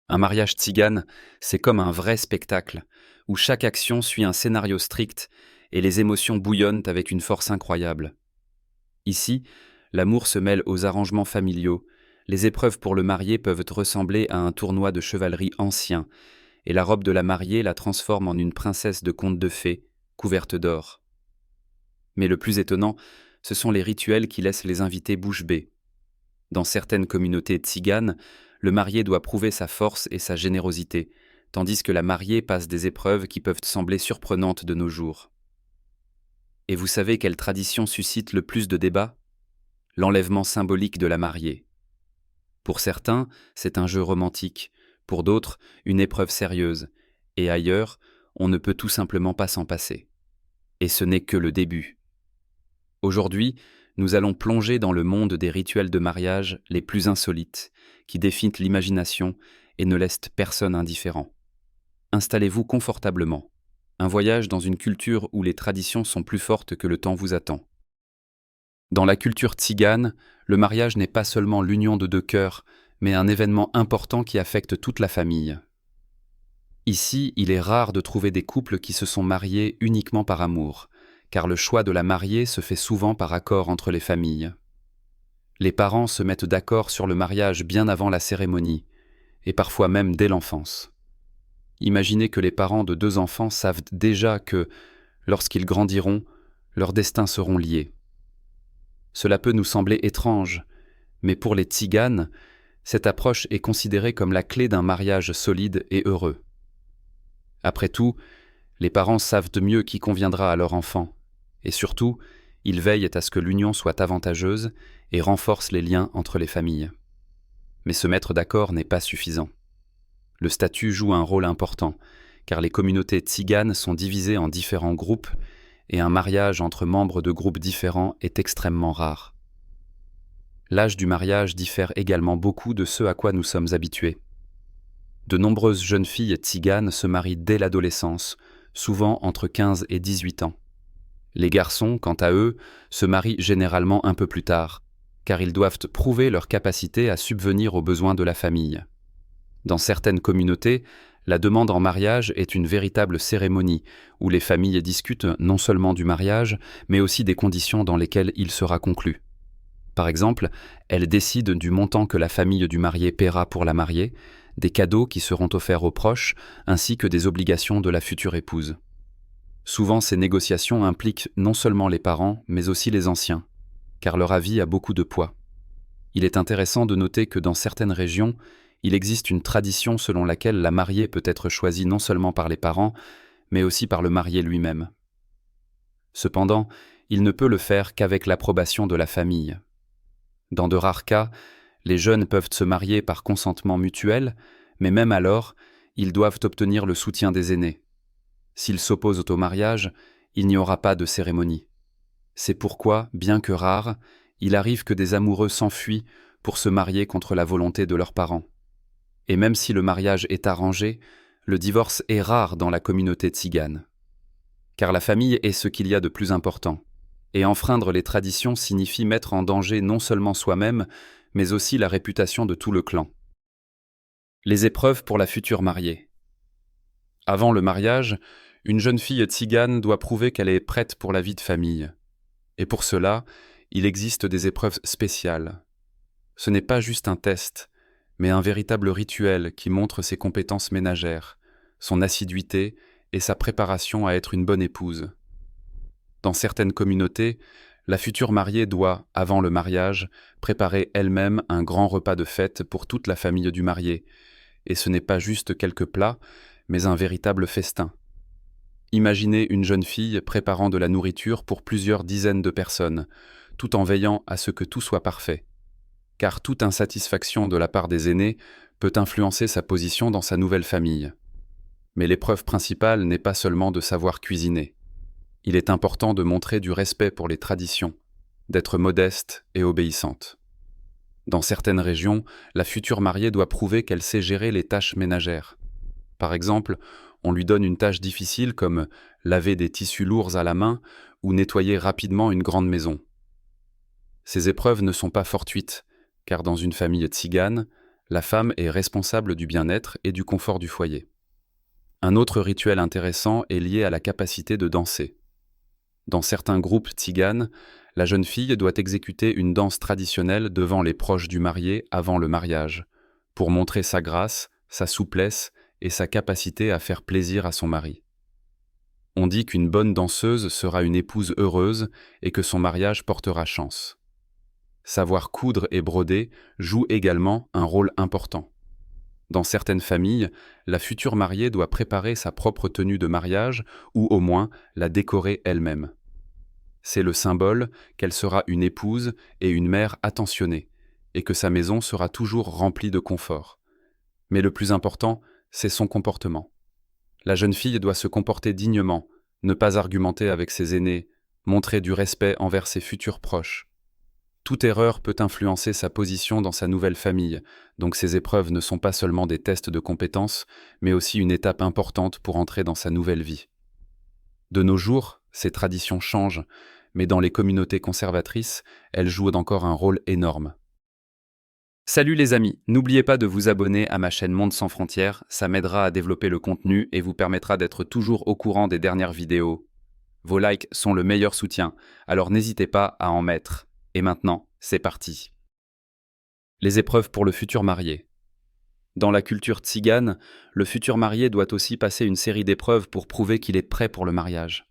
Un mariage tzigane, c'est comme un vrai spectacle, où chaque action suit un scénario strict et les émotions bouillonnent avec une force incroyable. Ici, l'amour se mêle aux arrangements familiaux, les épreuves pour le marié peuvent ressembler à un tournoi de chevalerie ancien, et la robe de la mariée la transforme en une princesse de conte de fées, couverte d'or. Mais le plus étonnant, ce sont les rituels qui laissent les invités bouche bée. Dans certaines communautés tziganes, le marié doit prouver sa force et sa générosité, tandis que la mariée passe des épreuves qui peuvent sembler surprenantes de nos jours. Et vous savez quelle tradition suscite le plus de débats ? L'enlèvement symbolique de la mariée. Pour certains, c'est un jeu romantique, pour d'autres, une épreuve sérieuse, et ailleurs, on ne peut tout simplement pas s'en passer. Et ce n'est que le début. Aujourd'hui, nous allons plonger dans le monde des rituels de mariage les plus insolites, qui défient l'imagination et ne laissent personne indifférent. Installez-vous confortablement. Un voyage dans une culture où les traditions sont plus fortes que le temps vous attend. Dans la culture tzigane, le mariage n'est pas seulement l'union de deux cœurs, mais un événement important qui affecte toute la famille. Ici, il est rare de trouver des couples qui se sont mariés uniquement par amour, car le choix de la mariée se fait souvent par accord entre les familles. Les parents se mettent d'accord sur le mariage bien avant la cérémonie, et parfois même dès l'enfance. Imaginez que les parents de 2 enfants savent déjà que, lorsqu'ils grandiront, leurs destins seront liés. Cela peut nous sembler étrange, mais pour les tziganes, cette approche est considérée comme la clé d'un mariage solide et heureux. Après tout, les parents savent de mieux qui conviendra à leur enfant, et surtout, ils veillent à ce que l'union soit avantageuse et renforce les liens entre les familles. Mais se mettre d'accord n'est pas suffisant. Le statut joue un rôle important, car les communautés tziganes sont divisées en différents groupes et un mariage entre membres de groupes différents est extrêmement rare. L'âge du mariage diffère également beaucoup de ce à quoi nous sommes habitués. De nombreuses jeunes filles tziganes se marient dès l'adolescence, souvent entre 15 et 18 ans. Les garçons, quant à eux, se marient généralement un peu plus tard, car ils doivent prouver leur capacité à subvenir aux besoins de la famille. Dans certaines communautés, la demande en mariage est une véritable cérémonie, où les familles discutent non seulement du mariage, mais aussi des conditions dans lesquelles il sera conclu. Par exemple, elles décident du montant que la famille du marié paiera pour la mariée, des cadeaux qui seront offerts aux proches, ainsi que des obligations de la future épouse. Souvent, ces négociations impliquent non seulement les parents, mais aussi les anciens, car leur avis a beaucoup de poids. Il est intéressant de noter que dans certaines régions, il existe une tradition selon laquelle la mariée peut être choisie non seulement par les parents, mais aussi par le marié lui-même. Cependant, il ne peut le faire qu'avec l'approbation de la famille. Dans de rares cas, les jeunes peuvent se marier par consentement mutuel, mais même alors, ils doivent obtenir le soutien des aînés. S'ils s'opposent au mariage, il n'y aura pas de cérémonie. C'est pourquoi, bien que rare, il arrive que des amoureux s'enfuient pour se marier contre la volonté de leurs parents. Et même si le mariage est arrangé, le divorce est rare dans la communauté tzigane. Car la famille est ce qu'il y a de plus important. Et enfreindre les traditions signifie mettre en danger non seulement soi-même, mais aussi la réputation de tout le clan. Les épreuves pour la future mariée. Avant le mariage, une jeune fille tzigane doit prouver qu'elle est prête pour la vie de famille. Et pour cela, il existe des épreuves spéciales. Ce n'est pas juste un test, mais un véritable rituel qui montre ses compétences ménagères, son assiduité et sa préparation à être une bonne épouse. Dans certaines communautés, la future mariée doit, avant le mariage, préparer elle-même un grand repas de fête pour toute la famille du marié, et ce n'est pas juste quelques plats, mais un véritable festin. Imaginez une jeune fille préparant de la nourriture pour plusieurs dizaines de personnes, tout en veillant à ce que tout soit parfait. Car toute insatisfaction de la part des aînés peut influencer sa position dans sa nouvelle famille. Mais l'épreuve principale n'est pas seulement de savoir cuisiner. Il est important de montrer du respect pour les traditions, d'être modeste et obéissante. Dans certaines régions, la future mariée doit prouver qu'elle sait gérer les tâches ménagères. Par exemple, on lui donne une tâche difficile comme laver des tissus lourds à la main ou nettoyer rapidement une grande maison. Ces épreuves ne sont pas fortuites, car dans une famille tzigane, La femme est responsable du bien-être et du confort du foyer. Un autre rituel intéressant est lié à la capacité de danser. Dans certains groupes tziganes, la jeune fille doit exécuter une danse traditionnelle devant les proches du marié avant le mariage, pour montrer sa grâce, sa souplesse et sa capacité à faire plaisir à son mari. On dit qu'une bonne danseuse sera une épouse heureuse et que son mariage portera chance. Savoir coudre et broder joue également un rôle important. Dans certaines familles, la future mariée doit préparer sa propre tenue de mariage ou au moins la décorer elle-même. C'est le symbole qu'elle sera une épouse et une mère attentionnée, et que sa maison sera toujours remplie de confort. Mais le plus important, c'est son comportement. La jeune fille doit se comporter dignement, ne pas argumenter avec ses aînés, montrer du respect envers ses futurs proches. Toute erreur peut influencer sa position dans sa nouvelle famille, donc ces épreuves ne sont pas seulement des tests de compétences, mais aussi une étape importante pour entrer dans sa nouvelle vie. De nos jours, ces traditions changent, mais dans les communautés conservatrices, elles jouent encore un rôle énorme. Salut les amis, n'oubliez pas de vous abonner à ma chaîne Monde sans frontières, ça m'aidera à développer le contenu et vous permettra d'être toujours au courant des dernières vidéos. Vos likes sont le meilleur soutien, alors n'hésitez pas à en mettre. Et maintenant, c'est parti. Les épreuves pour le futur marié. Dans la culture tzigane, le futur marié doit aussi passer une série d'épreuves pour prouver qu'il est prêt pour le mariage.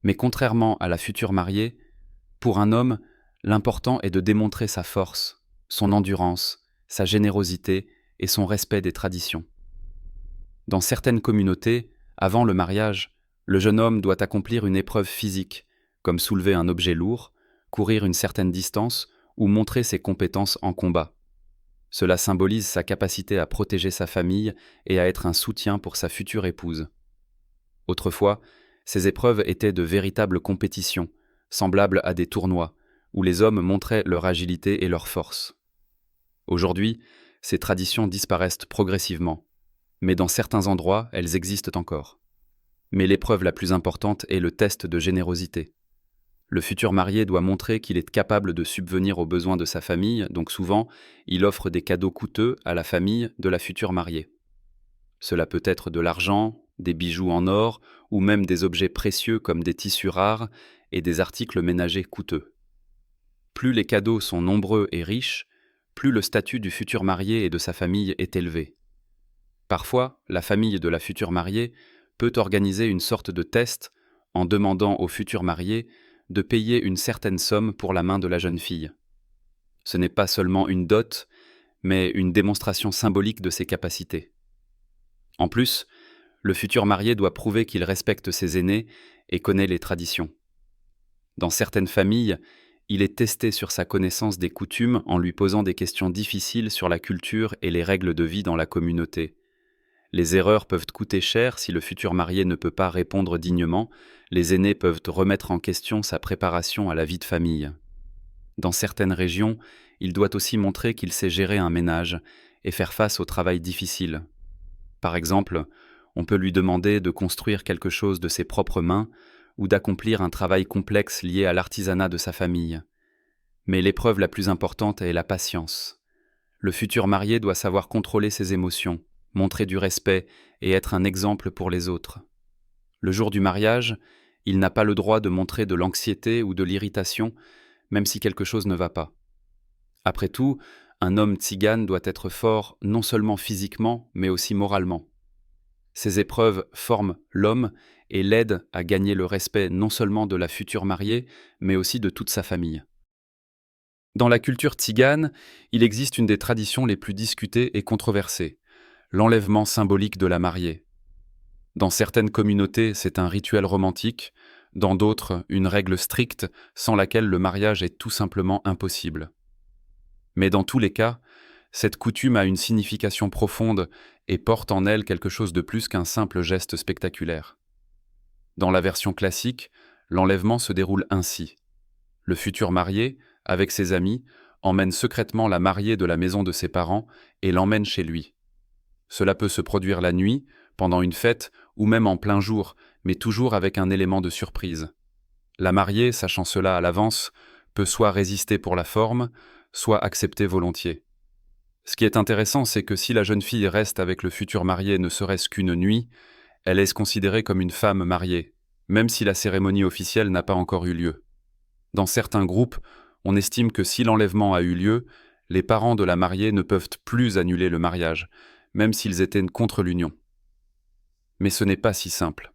Mais contrairement à la future mariée, pour un homme, l'important est de démontrer sa force, son endurance, sa générosité et son respect des traditions. Dans certaines communautés, avant le mariage, le jeune homme doit accomplir une épreuve physique, comme soulever un objet lourd, courir une certaine distance ou montrer ses compétences en combat. Cela symbolise sa capacité à protéger sa famille et à être un soutien pour sa future épouse. Autrefois, ces épreuves étaient de véritables compétitions, semblables à des tournois, où les hommes montraient leur agilité et leur force. Aujourd'hui, ces traditions disparaissent progressivement, mais dans certains endroits, elles existent encore. Mais l'épreuve la plus importante est le test de générosité. Le futur marié doit montrer qu'il est capable de subvenir aux besoins de sa famille, donc souvent, il offre des cadeaux coûteux à la famille de la future mariée. Cela peut être de l'argent, des bijoux en or, ou même des objets précieux comme des tissus rares et des articles ménagers coûteux. Plus les cadeaux sont nombreux et riches, plus le statut du futur marié et de sa famille est élevé. Parfois, la famille de la future mariée peut organiser une sorte de test en demandant au futur marié de payer une certaine somme pour la main de la jeune fille. Ce n'est pas seulement une dot, mais une démonstration symbolique de ses capacités. En plus, le futur marié doit prouver qu'il respecte ses aînés et connaît les traditions. Dans certaines familles, il est testé sur sa connaissance des coutumes en lui posant des questions difficiles sur la culture et les règles de vie dans la communauté. Les erreurs peuvent coûter cher si le futur marié ne peut pas répondre dignement, les aînés peuvent remettre en question sa préparation à la vie de famille. Dans certaines régions, il doit aussi montrer qu'il sait gérer un ménage et faire face au travail difficile. Par exemple, on peut lui demander de construire quelque chose de ses propres mains ou d'accomplir un travail complexe lié à l'artisanat de sa famille. Mais l'épreuve la plus importante est la patience. Le futur marié doit savoir contrôler ses émotions, montrer du respect et être un exemple pour les autres. Le jour du mariage, il n'a pas le droit de montrer de l'anxiété ou de l'irritation, même si quelque chose ne va pas. Après tout, un homme tzigane doit être fort non seulement physiquement, mais aussi moralement. Ces épreuves forment l'homme et l'aident à gagner le respect non seulement de la future mariée, mais aussi de toute sa famille. Dans la culture tzigane, il existe une des traditions les plus discutées et controversées, l'enlèvement symbolique de la mariée. Dans certaines communautés, c'est un rituel romantique, dans d'autres, une règle stricte sans laquelle le mariage est tout simplement impossible. Mais dans tous les cas, cette coutume a une signification profonde et porte en elle quelque chose de plus qu'un simple geste spectaculaire. Dans la version classique, l'enlèvement se déroule ainsi. Le futur marié, avec ses amis, emmène secrètement la mariée de la maison de ses parents et l'emmène chez lui. Cela peut se produire la nuit, pendant une fête ou même en plein jour, mais toujours avec un élément de surprise. La mariée, sachant cela à l'avance, peut soit résister pour la forme, soit accepter volontiers. Ce qui est intéressant, c'est que si la jeune fille reste avec le futur marié ne serait-ce qu'une nuit, elle est considérée comme une femme mariée, même si la cérémonie officielle n'a pas encore eu lieu. Dans certains groupes, on estime que si l'enlèvement a eu lieu, les parents de la mariée ne peuvent plus annuler le mariage, même s'ils étaient contre l'union. Mais ce n'est pas si simple.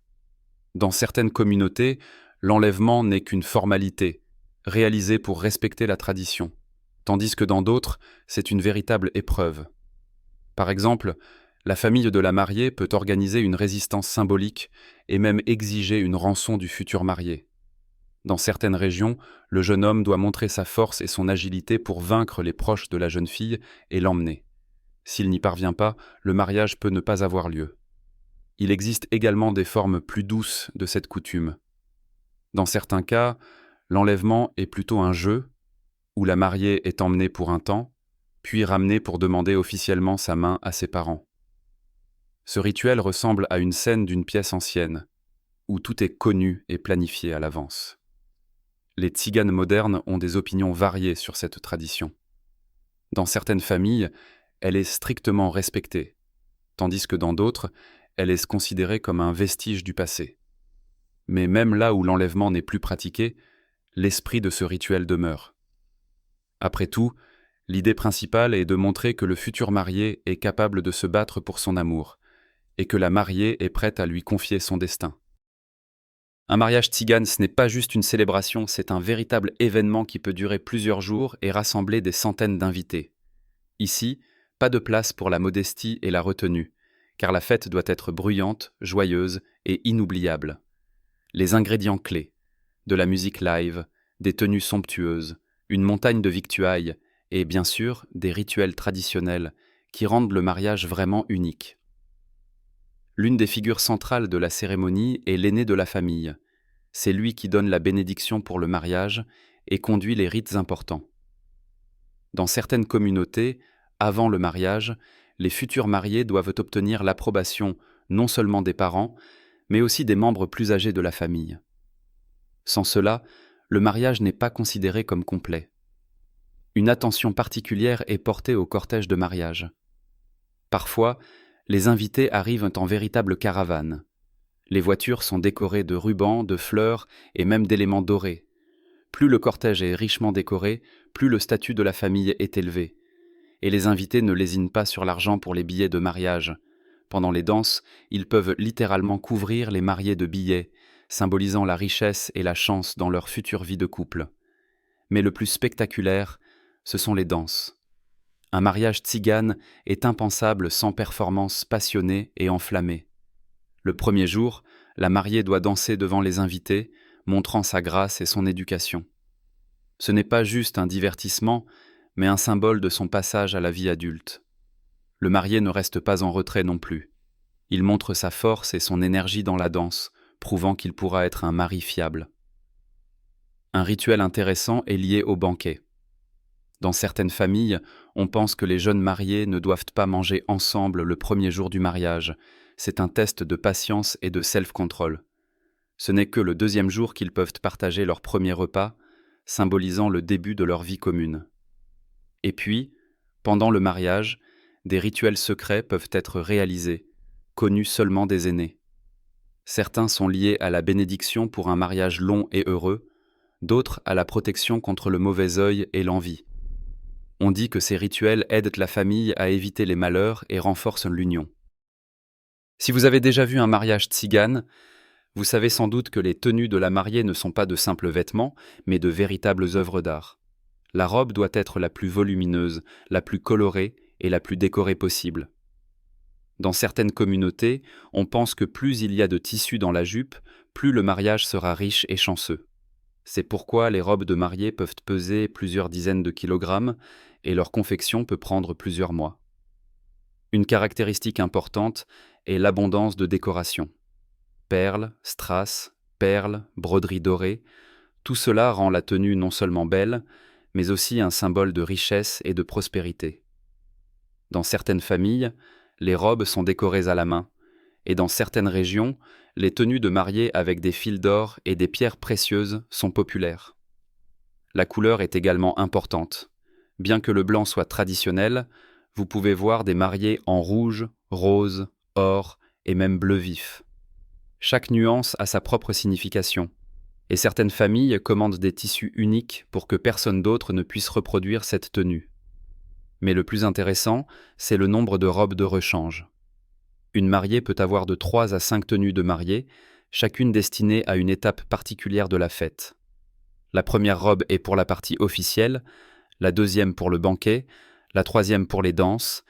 Dans certaines communautés, l'enlèvement n'est qu'une formalité, réalisée pour respecter la tradition, tandis que dans d'autres, c'est une véritable épreuve. Par exemple, la famille de la mariée peut organiser une résistance symbolique et même exiger une rançon du futur marié. Dans certaines régions, le jeune homme doit montrer sa force et son agilité pour vaincre les proches de la jeune fille et l'emmener. S'il n'y parvient pas, le mariage peut ne pas avoir lieu. Il existe également des formes plus douces de cette coutume. Dans certains cas, l'enlèvement est plutôt un jeu, où la mariée est emmenée pour un temps, puis ramenée pour demander officiellement sa main à ses parents. Ce rituel ressemble à une scène d'une pièce ancienne, où tout est connu et planifié à l'avance. Les tziganes modernes ont des opinions variées sur cette tradition. Dans certaines familles, elle est strictement respectée, tandis que dans d'autres, elle est considérée comme un vestige du passé. Mais même là où l'enlèvement n'est plus pratiqué, l'esprit de ce rituel demeure. Après tout, l'idée principale est de montrer que le futur marié est capable de se battre pour son amour, et que la mariée est prête à lui confier son destin. Un mariage tzigane, ce n'est pas juste une célébration, c'est un véritable événement qui peut durer plusieurs jours et rassembler des centaines d'invités. Ici, pas de place pour la modestie et la retenue, car la fête doit être bruyante, joyeuse et inoubliable. Les ingrédients clés, de la musique live, des tenues somptueuses, une montagne de victuailles et, bien sûr, des rituels traditionnels qui rendent le mariage vraiment unique. L'une des figures centrales de la cérémonie est l'aîné de la famille. C'est lui qui donne la bénédiction pour le mariage et conduit les rites importants. Dans certaines communautés, avant le mariage, les futurs mariés doivent obtenir l'approbation non seulement des parents, mais aussi des membres plus âgés de la famille. Sans cela, le mariage n'est pas considéré comme complet. Une attention particulière est portée au cortège de mariage. Parfois, les invités arrivent en véritable caravane. Les voitures sont décorées de rubans, de fleurs et même d'éléments dorés. Plus le cortège est richement décoré, plus le statut de la famille est élevé. Et les invités ne lésinent pas sur l'argent pour les billets de mariage. Pendant les danses, ils peuvent littéralement couvrir les mariés de billets, symbolisant la richesse et la chance dans leur future vie de couple. Mais le plus spectaculaire, ce sont les danses. Un mariage tzigane est impensable sans performance passionnée et enflammée. Le premier jour, la mariée doit danser devant les invités, montrant sa grâce et son éducation. Ce n'est pas juste un divertissement, mais un symbole de son passage à la vie adulte. Le marié ne reste pas en retrait non plus. Il montre sa force et son énergie dans la danse, prouvant qu'il pourra être un mari fiable. Un rituel intéressant est lié au banquet. Dans certaines familles, on pense que les jeunes mariés ne doivent pas manger ensemble le premier jour du mariage. C'est un test de patience et de self-control. Ce n'est que le deuxième jour qu'ils peuvent partager leur premier repas, symbolisant le début de leur vie commune. Et puis, pendant le mariage, des rituels secrets peuvent être réalisés, connus seulement des aînés. Certains sont liés à la bénédiction pour un mariage long et heureux, d'autres à la protection contre le mauvais œil et l'envie. On dit que ces rituels aident la famille à éviter les malheurs et renforcent l'union. Si vous avez déjà vu un mariage tzigane, vous savez sans doute que les tenues de la mariée ne sont pas de simples vêtements, mais de véritables œuvres d'art. La robe doit être la plus volumineuse, la plus colorée et la plus décorée possible. Dans certaines communautés, on pense que plus il y a de tissu dans la jupe, plus le mariage sera riche et chanceux. C'est pourquoi les robes de mariée peuvent peser plusieurs dizaines de kilogrammes et leur confection peut prendre plusieurs mois. Une caractéristique importante est l'abondance de décoration. Perles, strass, perles, broderies dorées, tout cela rend la tenue non seulement belle, mais aussi un symbole de richesse et de prospérité. Dans certaines familles, les robes sont décorées à la main, et dans certaines régions, les tenues de mariée avec des fils d'or et des pierres précieuses sont populaires. La couleur est également importante. Bien que le blanc soit traditionnel, vous pouvez voir des mariés en rouge, rose, or et même bleu vif. Chaque nuance a sa propre signification, et certaines familles commandent des tissus uniques pour que personne d'autre ne puisse reproduire cette tenue. Mais le plus intéressant, c'est le nombre de robes de rechange. Une mariée peut avoir de 3 à 5 tenues de mariée, chacune destinée à une étape particulière de la fête. La première robe est pour la partie officielle, la deuxième pour le banquet, la troisième pour les danses,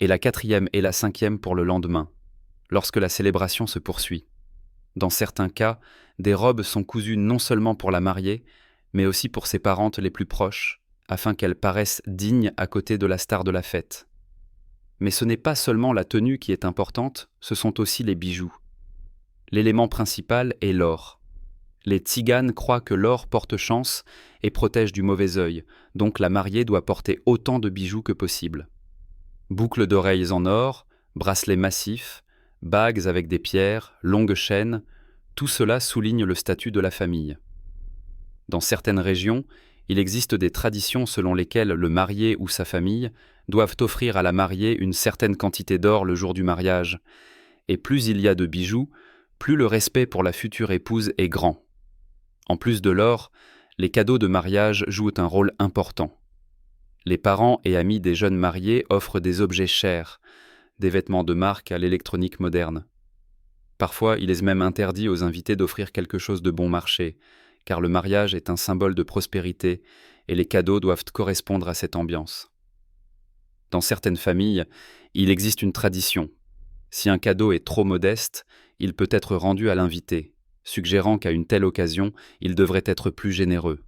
et la quatrième et la cinquième pour le lendemain, lorsque la célébration se poursuit. Dans certains cas, des robes sont cousues non seulement pour la mariée, mais aussi pour ses parentes les plus proches, afin qu'elles paraissent dignes à côté de la star de la fête. Mais ce n'est pas seulement la tenue qui est importante, ce sont aussi les bijoux. L'élément principal est l'or. Les tziganes croient que l'or porte chance et protège du mauvais œil, donc la mariée doit porter autant de bijoux que possible. Boucles d'oreilles en or, bracelets massifs, bagues avec des pierres, longues chaînes, tout cela souligne le statut de la famille. Dans certaines régions, il existe des traditions selon lesquelles le marié ou sa famille doivent offrir à la mariée une certaine quantité d'or le jour du mariage, et plus il y a de bijoux, plus le respect pour la future épouse est grand. En plus de l'or, les cadeaux de mariage jouent un rôle important. Les parents et amis des jeunes mariés offrent des objets chers, des vêtements de marque à l'électronique moderne. Parfois, il est même interdit aux invités d'offrir quelque chose de bon marché, car le mariage est un symbole de prospérité et les cadeaux doivent correspondre à cette ambiance. Dans certaines familles, il existe une tradition. Si un cadeau est trop modeste, il peut être rendu à l'invité, suggérant qu'à une telle occasion, il devrait être plus généreux.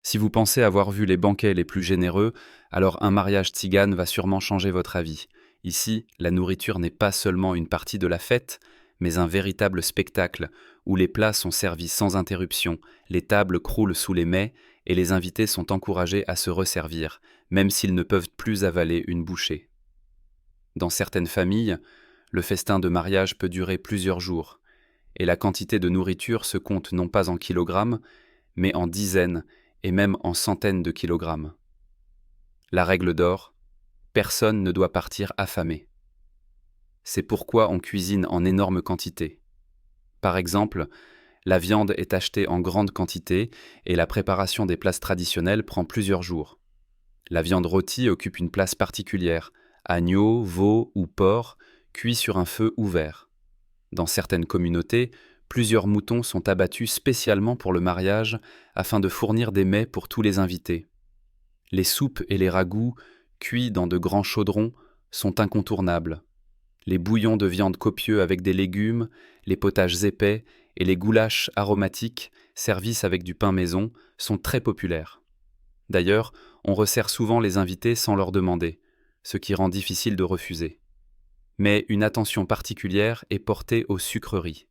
Si vous pensez avoir vu les banquets les plus généreux, alors un mariage tzigane va sûrement changer votre avis. Ici, la nourriture n'est pas seulement une partie de la fête, mais un véritable spectacle où les plats sont servis sans interruption, les tables croulent sous les mets et les invités sont encouragés à se resservir, même s'ils ne peuvent plus avaler une bouchée. Dans certaines familles, le festin de mariage peut durer plusieurs jours, et la quantité de nourriture se compte non pas en kilogrammes, mais en dizaines et même en centaines de kilogrammes. La règle d'or, personne ne doit partir affamé. C'est pourquoi on cuisine en énorme quantité. Par exemple, la viande est achetée en grande quantité et la préparation des plats traditionnels prend plusieurs jours. La viande rôtie occupe une place particulière, agneau, veau ou porc, cuits sur un feu ouvert. Dans certaines communautés, plusieurs moutons sont abattus spécialement pour le mariage afin de fournir des mets pour tous les invités. Les soupes et les ragoûts, cuits dans de grands chaudrons, sont incontournables. Les bouillons de viande copieux avec des légumes, les potages épais et les goulash aromatiques, servis avec du pain maison, sont très populaires. D'ailleurs, on resserre souvent les invités sans leur demander, ce qui rend difficile de refuser. Mais une attention particulière est portée aux sucreries.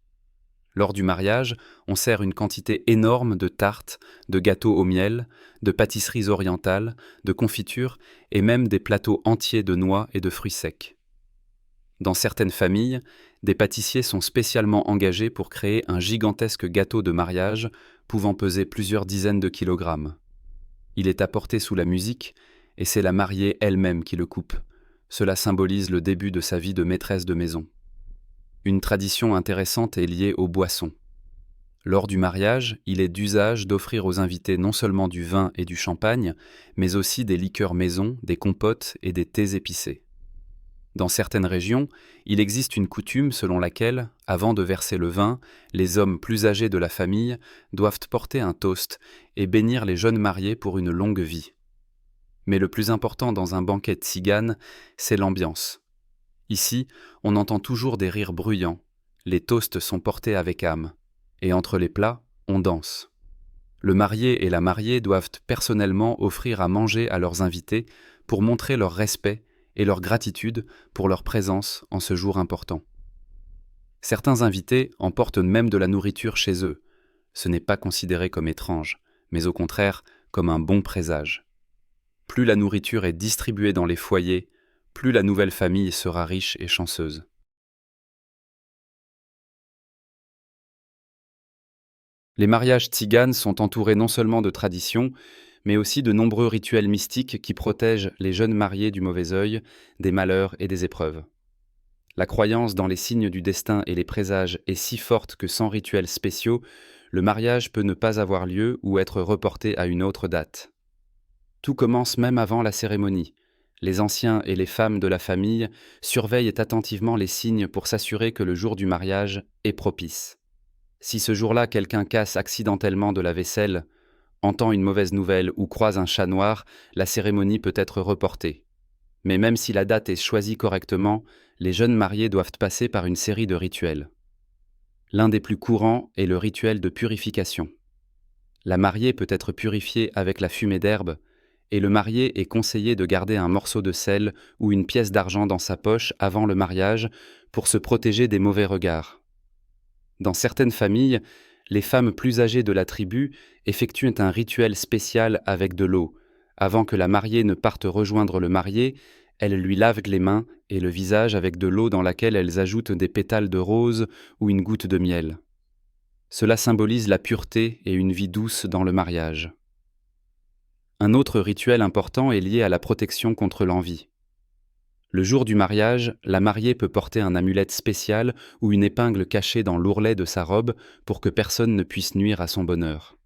Lors du mariage, on sert une quantité énorme de tartes, de gâteaux au miel, de pâtisseries orientales, de confitures et même des plateaux entiers de noix et de fruits secs. Dans certaines familles, des pâtissiers sont spécialement engagés pour créer un gigantesque gâteau de mariage pouvant peser plusieurs dizaines de kilogrammes. Il est apporté sous la musique et c'est la mariée elle-même qui le coupe. Cela symbolise le début de sa vie de maîtresse de maison. Une tradition intéressante est liée aux boissons. Lors du mariage, il est d'usage d'offrir aux invités non seulement du vin et du champagne, mais aussi des liqueurs maison, des compotes et des thés épicés. Dans certaines régions, il existe une coutume selon laquelle, avant de verser le vin, les hommes plus âgés de la famille doivent porter un toast et bénir les jeunes mariés pour une longue vie. Mais le plus important dans un banquet tzigane, c'est l'ambiance. Ici, on entend toujours des rires bruyants, les toasts sont portés avec âme, et entre les plats, on danse. Le marié et la mariée doivent personnellement offrir à manger à leurs invités pour montrer leur respect et leur gratitude pour leur présence en ce jour important. Certains invités emportent même de la nourriture chez eux. Ce n'est pas considéré comme étrange, mais au contraire comme un bon présage. Plus la nourriture est distribuée dans les foyers, plus la nouvelle famille sera riche et chanceuse. Les mariages tziganes sont entourés non seulement de traditions, mais aussi de nombreux rituels mystiques qui protègent les jeunes mariés du mauvais œil, des malheurs et des épreuves. La croyance dans les signes du destin et les présages est si forte que sans rituels spéciaux, le mariage peut ne pas avoir lieu ou être reporté à une autre date. Tout commence même avant la cérémonie. Les anciens et les femmes de la famille surveillent attentivement les signes pour s'assurer que le jour du mariage est propice. Si ce jour-là quelqu'un casse accidentellement de la vaisselle, entend une mauvaise nouvelle ou croise un chat noir, la cérémonie peut être reportée. Mais même si la date est choisie correctement, les jeunes mariés doivent passer par une série de rituels. L'un des plus courants est le rituel de purification. La mariée peut être purifiée avec la fumée d'herbe, et le marié est conseillé de garder un morceau de sel ou une pièce d'argent dans sa poche avant le mariage pour se protéger des mauvais regards. Dans certaines familles, les femmes plus âgées de la tribu effectuent un rituel spécial avec de l'eau. Avant que la mariée ne parte rejoindre le marié, elles lui lavent les mains et le visage avec de l'eau dans laquelle elles ajoutent des pétales de rose ou une goutte de miel. Cela symbolise la pureté et une vie douce dans le mariage. Un autre rituel important est lié à la protection contre l'envie. Le jour du mariage, la mariée peut porter un amulette spécial ou une épingle cachée dans l'ourlet de sa robe pour que personne ne puisse nuire à son bonheur.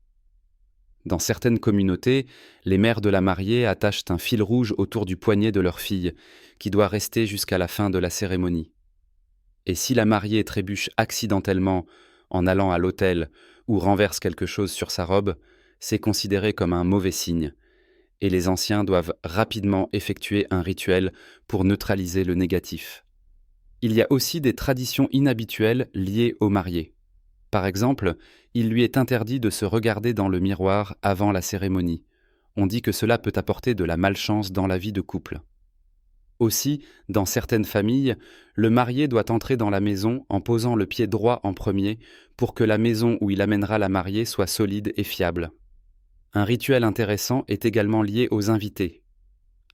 Dans certaines communautés, les mères de la mariée attachent un fil rouge autour du poignet de leur fille, qui doit rester jusqu'à la fin de la cérémonie. Et si la mariée trébuche accidentellement en allant à l'autel ou renverse quelque chose sur sa robe, c'est considéré comme un mauvais signe, et les anciens doivent rapidement effectuer un rituel pour neutraliser le négatif. Il y a aussi des traditions inhabituelles liées aux mariés. Par exemple, il lui est interdit de se regarder dans le miroir avant la cérémonie. On dit que cela peut apporter de la malchance dans la vie de couple. Aussi, dans certaines familles, le marié doit entrer dans la maison en posant le pied droit en premier pour que la maison où il amènera la mariée soit solide et fiable. Un rituel intéressant est également lié aux invités.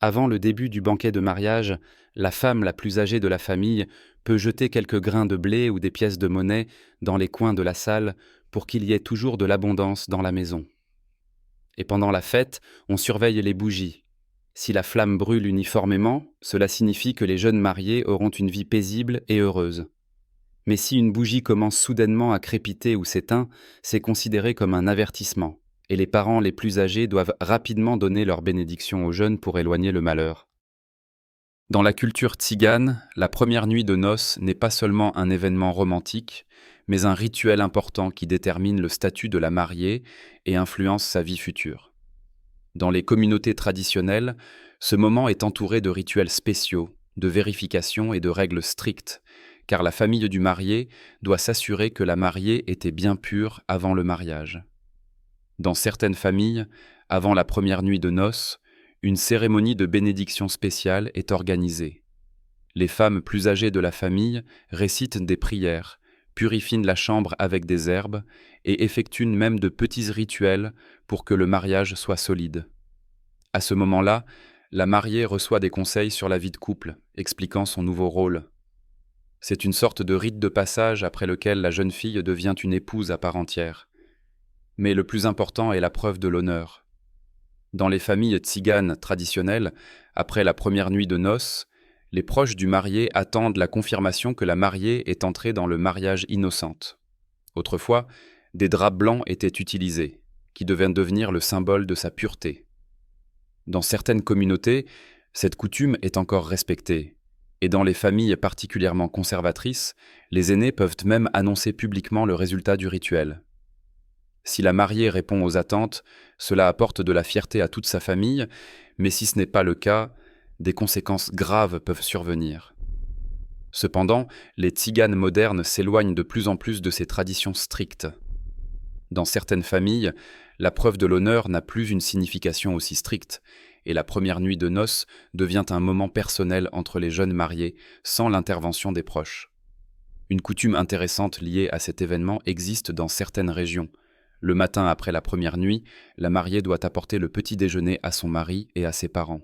Avant le début du banquet de mariage, la femme la plus âgée de la famille peut jeter quelques grains de blé ou des pièces de monnaie dans les coins de la salle pour qu'il y ait toujours de l'abondance dans la maison. Et pendant la fête, on surveille les bougies. Si la flamme brûle uniformément, cela signifie que les jeunes mariés auront une vie paisible et heureuse. Mais si une bougie commence soudainement à crépiter ou s'éteint, c'est considéré comme un avertissement, et les parents les plus âgés doivent rapidement donner leur bénédiction aux jeunes pour éloigner le malheur. Dans la culture tzigane, la première nuit de noces n'est pas seulement un événement romantique, mais un rituel important qui détermine le statut de la mariée et influence sa vie future. Dans les communautés traditionnelles, ce moment est entouré de rituels spéciaux, de vérifications et de règles strictes, car la famille du marié doit s'assurer que la mariée était bien pure avant le mariage. Dans certaines familles, avant la première nuit de noces, une cérémonie de bénédiction spéciale est organisée. Les femmes plus âgées de la famille récitent des prières, purifient la chambre avec des herbes et effectuent même de petits rituels pour que le mariage soit solide. À ce moment-là, la mariée reçoit des conseils sur la vie de couple, expliquant son nouveau rôle. C'est une sorte de rite de passage après lequel la jeune fille devient une épouse à part entière. Mais le plus important est la preuve de l'honneur. Dans les familles tziganes traditionnelles, après la première nuit de noces, les proches du marié attendent la confirmation que la mariée est entrée dans le mariage innocente. Autrefois, des draps blancs étaient utilisés, qui devaient devenir le symbole de sa pureté. Dans certaines communautés, cette coutume est encore respectée, et dans les familles particulièrement conservatrices, les aînés peuvent même annoncer publiquement le résultat du rituel. Si la mariée répond aux attentes, cela apporte de la fierté à toute sa famille, mais si ce n'est pas le cas, des conséquences graves peuvent survenir. Cependant, les tziganes modernes s'éloignent de plus en plus de ces traditions strictes. Dans certaines familles, la preuve de l'honneur n'a plus une signification aussi stricte, et la première nuit de noces devient un moment personnel entre les jeunes mariés, sans l'intervention des proches. Une coutume intéressante liée à cet événement existe dans certaines régions. Le matin après la première nuit, la mariée doit apporter le petit déjeuner à son mari et à ses parents.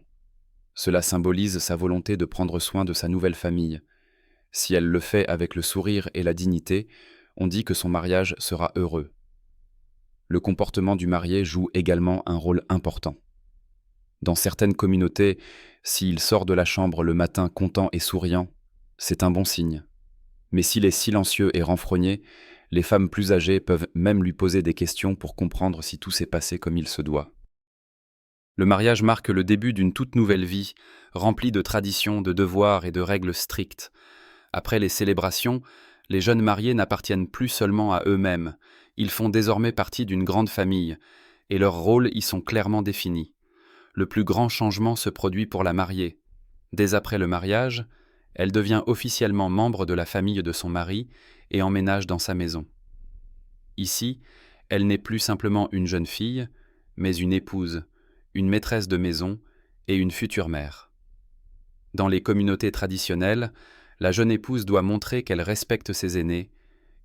Cela symbolise sa volonté de prendre soin de sa nouvelle famille. Si elle le fait avec le sourire et la dignité, on dit que son mariage sera heureux. Le comportement du marié joue également un rôle important. Dans certaines communautés, s'il sort de la chambre le matin content et souriant, c'est un bon signe. Mais s'il est silencieux et renfrogné, les femmes plus âgées peuvent même lui poser des questions pour comprendre si tout s'est passé comme il se doit. Le mariage marque le début d'une toute nouvelle vie, remplie de traditions, de devoirs et de règles strictes. Après les célébrations, les jeunes mariés n'appartiennent plus seulement à eux-mêmes, ils font désormais partie d'une grande famille, et leurs rôles y sont clairement définis. Le plus grand changement se produit pour la mariée. Dès après le mariage, elle devient officiellement membre de la famille de son mari et emménage dans sa maison. Ici, elle n'est plus simplement une jeune fille, mais une épouse, une maîtresse de maison et une future mère. Dans les communautés traditionnelles, la jeune épouse doit montrer qu'elle respecte ses aînés,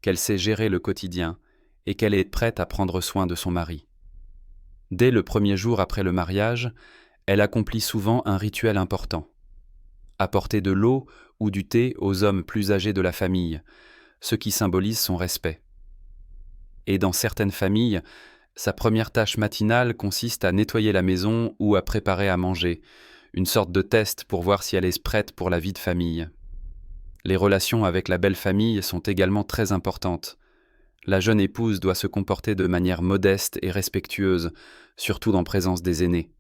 qu'elle sait gérer le quotidien et qu'elle est prête à prendre soin de son mari. Dès le premier jour après le mariage, elle accomplit souvent un rituel important. Apporter de l'eau ou du thé aux hommes plus âgés de la famille, ce qui symbolise son respect. Et dans certaines familles, sa première tâche matinale consiste à nettoyer la maison ou à préparer à manger, une sorte de test pour voir si elle est prête pour la vie de famille. Les relations avec la belle famille sont également très importantes. La jeune épouse doit se comporter de manière modeste et respectueuse, surtout en présence des aînés.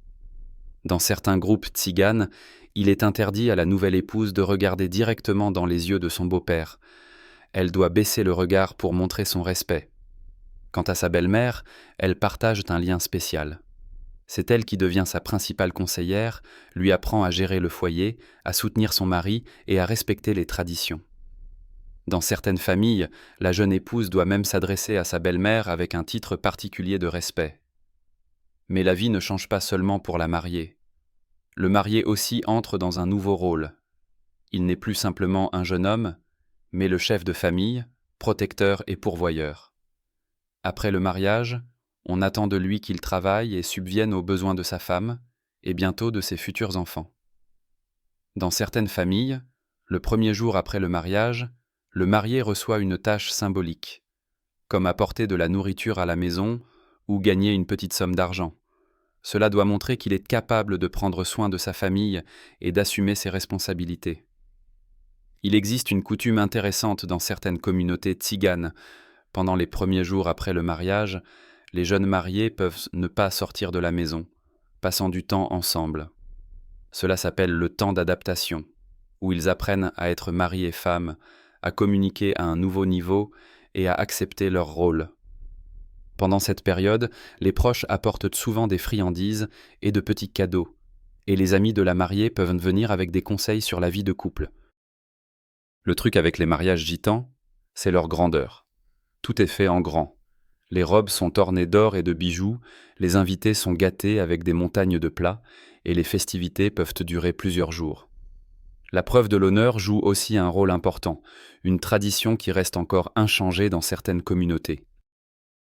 Dans certains groupes tziganes, il est interdit à la nouvelle épouse de regarder directement dans les yeux de son beau-père. Elle doit baisser le regard pour montrer son respect. Quant à sa belle-mère, elles partagent un lien spécial. C'est elle qui devient sa principale conseillère, lui apprend à gérer le foyer, à soutenir son mari et à respecter les traditions. Dans certaines familles, la jeune épouse doit même s'adresser à sa belle-mère avec un titre particulier de respect. Mais la vie ne change pas seulement pour la mariée. Le marié aussi entre dans un nouveau rôle. Il n'est plus simplement un jeune homme, mais le chef de famille, protecteur et pourvoyeur. Après le mariage, on attend de lui qu'il travaille et subvienne aux besoins de sa femme, et bientôt de ses futurs enfants. Dans certaines familles, le premier jour après le mariage, le marié reçoit une tâche symbolique, comme apporter de la nourriture à la maison ou gagner une petite somme d'argent. Cela doit montrer qu'il est capable de prendre soin de sa famille et d'assumer ses responsabilités. Il existe une coutume intéressante dans certaines communautés tziganes. Pendant les premiers jours après le mariage, les jeunes mariés peuvent ne pas sortir de la maison, passant du temps ensemble. Cela s'appelle le temps d'adaptation, où ils apprennent à être mari et femme, à communiquer à un nouveau niveau et à accepter leur rôle. Pendant cette période, les proches apportent souvent des friandises et de petits cadeaux, et les amis de la mariée peuvent venir avec des conseils sur la vie de couple. Le truc avec les mariages gitans, c'est leur grandeur. Tout est fait en grand. Les robes sont ornées d'or et de bijoux, les invités sont gâtés avec des montagnes de plats, et les festivités peuvent durer plusieurs jours. La preuve de l'honneur joue aussi un rôle important, une tradition qui reste encore inchangée dans certaines communautés.